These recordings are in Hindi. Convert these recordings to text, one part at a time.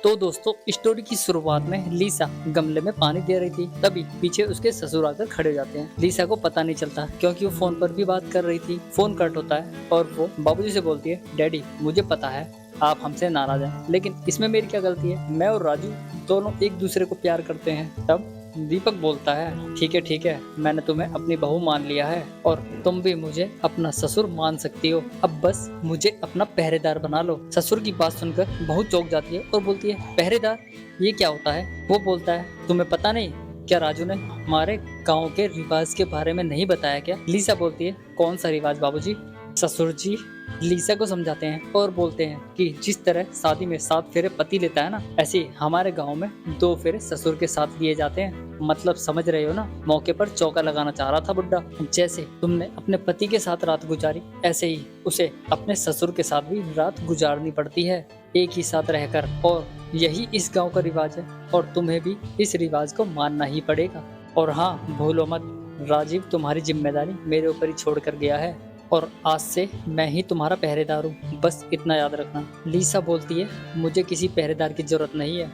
तो दोस्तों स्टोरी की शुरुआत में लीसा गमले में पानी दे रही थी, तभी पीछे उसके ससुर आकर खड़े हो जाते हैं। लीसा को पता नहीं चलता क्योंकि वो फोन पर भी बात कर रही थी। फोन कट होता है और वो बाबूजी से बोलती है, डैडी मुझे पता है आप हमसे नाराज हैं, लेकिन इसमें मेरी क्या गलती है? मैं और राजू दोनों एक दूसरे को प्यार करते हैं। तब दीपक बोलता है, ठीक है, मैंने तुम्हें अपनी बहू मान लिया है और तुम भी मुझे अपना ससुर मान सकती हो। अब बस मुझे अपना पहरेदार बना लो। ससुर की बात सुनकर बहू चौंक जाती है और बोलती है, पहरेदार ये क्या होता है? वो बोलता है, तुम्हें पता नहीं क्या राजू ने हमारे गांव के रिवाज के बारे में नहीं बताया क्या? लीसा बोलती है, कौन सा रिवाज बाबूजी? ससुर जी लीसा को समझाते हैं और बोलते हैं कि जिस तरह शादी में 7 फेरे पति लेता है ना, ऐसे ही हमारे गांव में 2 फेरे ससुर के साथ लिए जाते हैं। मतलब समझ रहे हो ना? मौके पर चौका लगाना चाह रहा था बुड्ढा। जैसे तुमने अपने पति के साथ रात गुजारी, ऐसे ही उसे अपने ससुर के साथ भी रात गुजारनी पड़ती है, एक ही साथ रहकर। और यही इस गाँव का रिवाज है और तुम्हें भी इस रिवाज को मानना ही पड़ेगा। और हाँ, भूलो मत, राजीव तुम्हारी जिम्मेदारी मेरे ऊपर ही छोड़ कर गया है और आज से मैं ही तुम्हारा पहरेदार हूँ, बस इतना याद रखना। लीसा बोलती है, मुझे किसी पहरेदार की जरूरत नहीं है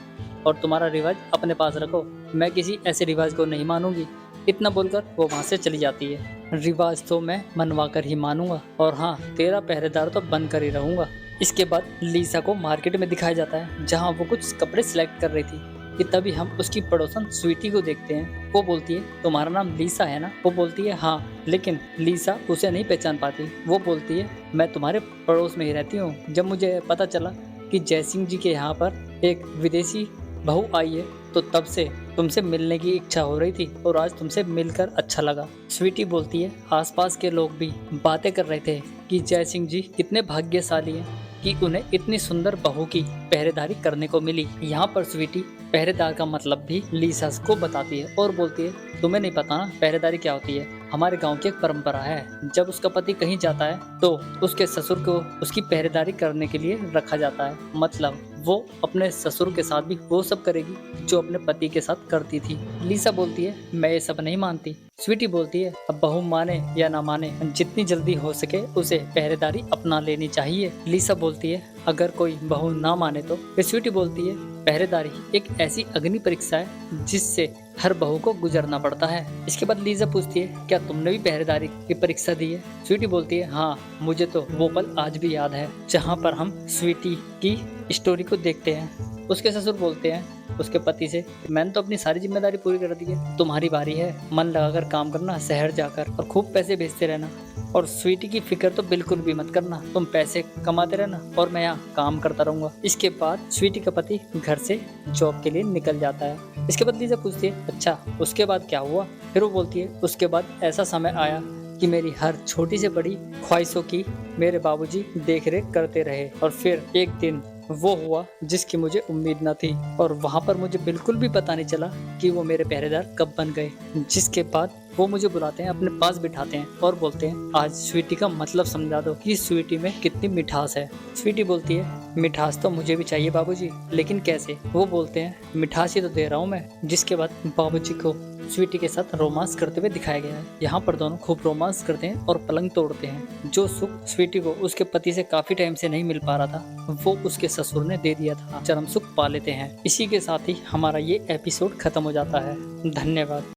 और तुम्हारा रिवाज अपने पास रखो, मैं किसी ऐसे रिवाज को नहीं मानूंगी। इतना बोलकर वो वहाँ से चली जाती है। रिवाज तो मैं मनवा कर ही मानूंगा और हाँ, तेरा पहरेदार तो बन कर ही रहूंगा। इसके बाद लीसा को मार्केट में दिखाया जाता है जहाँ वो कुछ कपड़े सिलेक्ट कर रही थी कि तभी हम उसकी पड़ोसन स्वीटी को देखते हैं। वो बोलती है, तुम्हारा नाम लीसा है ना? वो बोलती है, हाँ, लेकिन लीसा उसे नहीं पहचान पाती। वो बोलती है, मैं तुम्हारे पड़ोस में ही रहती हूँ। जब मुझे पता चला कि जयसिंह जी के यहाँ पर एक विदेशी बहू आई है तो तब से तुमसे मिलने की इच्छा हो रही थी और आज तुमसे मिलकर अच्छा लगा। स्वीटी बोलती है, आसपास के लोग भी बातें कर रहे थे कि जयसिंह जी कितने भाग्यशाली हैं कि उन्हें इतनी सुंदर बहू की पहरेदारी करने को मिली। यहाँ पर स्वीटी पहरेदार का मतलब भी लीसा को बताती है और बोलती है, तुम्हें नहीं पता ना पहरेदारी क्या होती है? हमारे गांव की एक परंपरा है, जब उसका पति कहीं जाता है तो उसके ससुर को उसकी पहरेदारी करने के लिए रखा जाता है। मतलब वो अपने ससुर के साथ भी वो सब करेगी जो अपने पति के साथ करती थी। लीसा बोलती है, मैं ये सब नहीं मानती। स्वीटी बोलती है, अब बहू माने या ना माने, जितनी जल्दी हो सके उसे पहरेदारी अपना लेनी चाहिए। लीसा बोलती है, अगर कोई बहू ना माने तो? फिर स्वीटी बोलती है, पहरेदारी एक ऐसी अग्नि परीक्षा है जिससे हर बहू को गुजरना पड़ता है। इसके बाद लीजा पूछती है, क्या तुमने भी पहरेदारी की परीक्षा दी है? स्वीटी बोलती है, हाँ, मुझे तो वो पल आज भी याद है जहाँ पर हम स्वीटी की स्टोरी को देखते हैं। उसके ससुर बोलते हैं उसके पति से, मैंने तो अपनी सारी जिम्मेदारी पूरी कर दी है, तुम्हारी बारी है, मन लगाकर काम करना, शहर जाकर और खूब पैसे भेजते रहना। और स्वीटी की फिक्र तो बिल्कुल भी मत करना, तुम पैसे कमाते रहना और मैं यहाँ काम करता रहूंगा। इसके बाद स्वीटी का पति घर से जॉब के लिए निकल जाता है। इसके बाद लीजा पूछती है, अच्छा उसके बाद क्या हुआ? फिर वो बोलती है, उसके बाद ऐसा समय आया कि मेरी हर छोटी से बड़ी ख्वाहिशों की मेरे बाबूजी देख रेख करते रहे और फिर एक दिन वो हुआ जिसकी मुझे उम्मीद न थी और वहाँ पर मुझे बिल्कुल भी पता नहीं चला कि वो मेरे पहरेदार कब बन गए। जिसके बाद वो मुझे बुलाते हैं, अपने पास बिठाते हैं और बोलते हैं, आज स्वीटी का मतलब समझा दो कि स्वीटी में कितनी मिठास है। स्वीटी बोलती है, मिठास तो मुझे भी चाहिए बाबूजी, लेकिन कैसे? वो बोलते हैं, मिठास ही तो दे रहा हूँ मैं। जिसके बाद बाबूजी को स्वीटी के साथ रोमांस करते हुए दिखाया गया है। यहाँ पर दोनों खूब रोमांस करते हैं और पलंग तोड़ते हैं। जो सुख स्वीटी को उसके पति से काफी टाइम से नहीं मिल पा रहा था, वो उसके ससुर ने दे दिया था। चरम सुख पा लेते हैं। इसी के साथ ही हमारा ये एपिसोड खत्म हो जाता है। धन्यवाद।